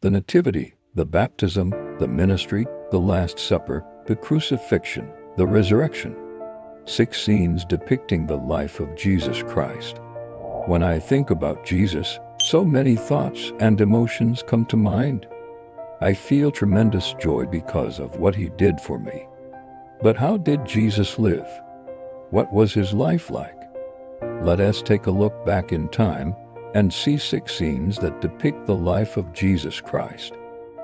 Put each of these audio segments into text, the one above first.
the Nativity, the Baptism, the Ministry, the Last Supper, the Crucifixion, the Resurrection. 6 scenes depicting the life of Jesus Christ. When I think about Jesus, so many thoughts and emotions come to mind. I feel tremendous joy because of what he did for me. But how did Jesus live? What was his life like? Let us take a look back in time and see 6 scenes that depict the life of Jesus Christ.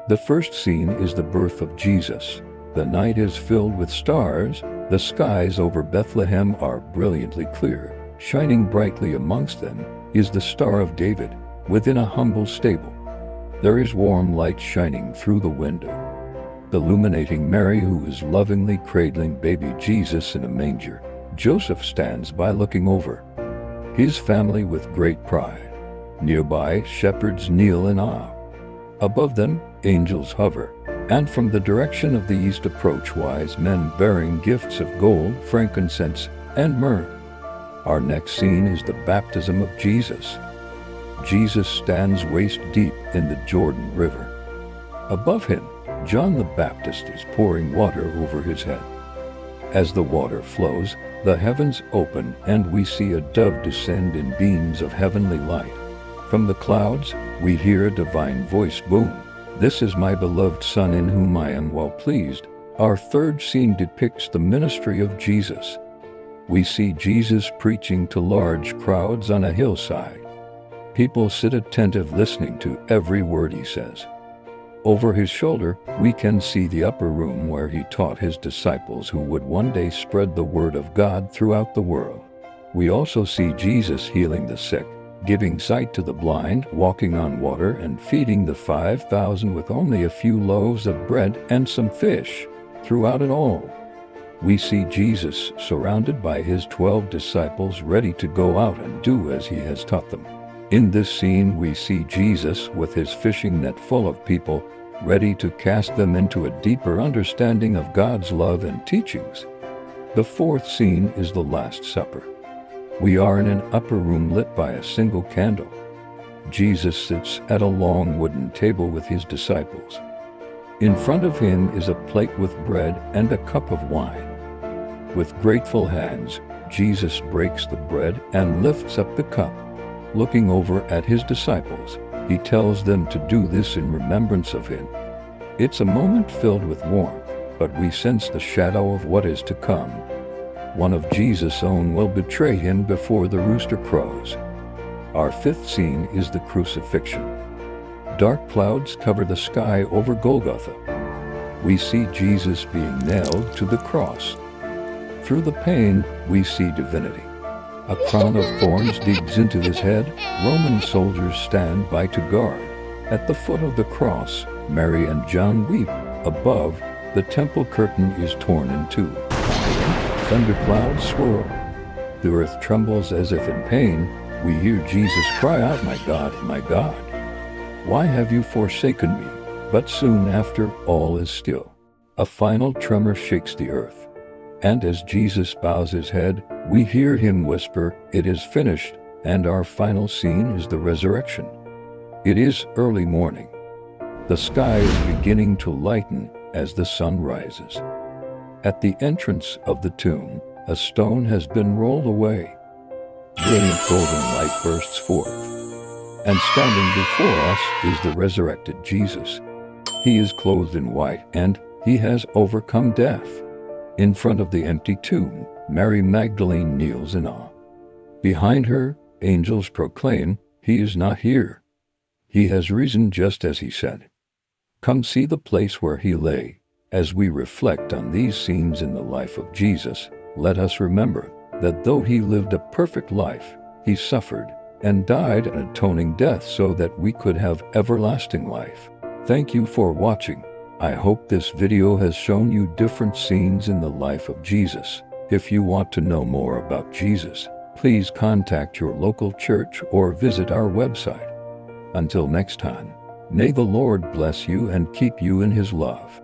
The first scene is the birth of Jesus. The night is filled with stars. The skies over Bethlehem are brilliantly clear. Shining brightly amongst them is the Star of David within a humble stable. There is warm light shining through the window, illuminating Mary, who is lovingly cradling baby Jesus in a manger. Joseph stands by looking over his family with great pride. Nearby, shepherds kneel in awe. Above them, angels hover, and from the direction of the east approach wise men bearing gifts of gold, frankincense, and myrrh. Our next scene is the baptism of Jesus. Jesus stands waist deep in the Jordan River. Above him, John the Baptist is pouring water over his head. As the water flows, the heavens open and we see a dove descend in beams of heavenly light. From the clouds, we hear a divine voice boom, "This is my beloved Son in whom I am well pleased." Our third scene depicts the ministry of Jesus. We see Jesus preaching to large crowds on a hillside. People sit attentive, listening to every word he says. Over his shoulder, we can see the upper room where he taught his disciples who would one day spread the word of God throughout the world. We also see Jesus healing the sick, giving sight to the blind, walking on water, and feeding the 5,000 with only a few loaves of bread and some fish. Throughout it all, we see Jesus surrounded by his 12 disciples, ready to go out and do as he has taught them. In this scene, we see Jesus with his fishing net full of people, ready to cast them into a deeper understanding of God's love and teachings. The fourth scene is the Last Supper. We are in an upper room lit by a single candle. Jesus sits at a long wooden table with his disciples. In front of him is a plate with bread and a cup of wine. With grateful hands, Jesus breaks the bread and lifts up the cup. Looking over at his disciples, he tells them to do this in remembrance of him. It's a moment filled with warmth, but we sense the shadow of what is to come. One of Jesus' own will betray him before the rooster crows. Our fifth scene is the crucifixion. Dark clouds cover the sky over Golgotha. We see Jesus being nailed to the cross. Through the pain, we see divinity. A crown of thorns digs into his head. Roman soldiers stand by to guard. At the foot of the cross, Mary and John weep. Above, the temple curtain is torn in two. Thunderclouds swirl. The earth trembles as if in pain. We hear Jesus cry out, my God, why have you forsaken me?" But soon after, all is still. A final tremor shakes the earth. And as Jesus bows his head, we hear him whisper, "It is finished," and our final scene is the resurrection. It is early morning. The sky is beginning to lighten as the sun rises. At the entrance of the tomb, a stone has been rolled away. Brilliant golden light bursts forth. And standing before us is the resurrected Jesus. He is clothed in white, and he has overcome death. In front of the empty tomb, Mary Magdalene kneels in awe. Behind her, angels proclaim, "He is not here. He has risen just as he said." Come see the place where he lay. As we reflect on these scenes in the life of Jesus, let us remember that though he lived a perfect life, he suffered and died an atoning death so that we could have everlasting life. Thank you for watching. I hope this video has shown you different scenes in the life of Jesus. If you want to know more about Jesus, please contact your local church or visit our website. Until next time, may the Lord bless you and keep you in his love.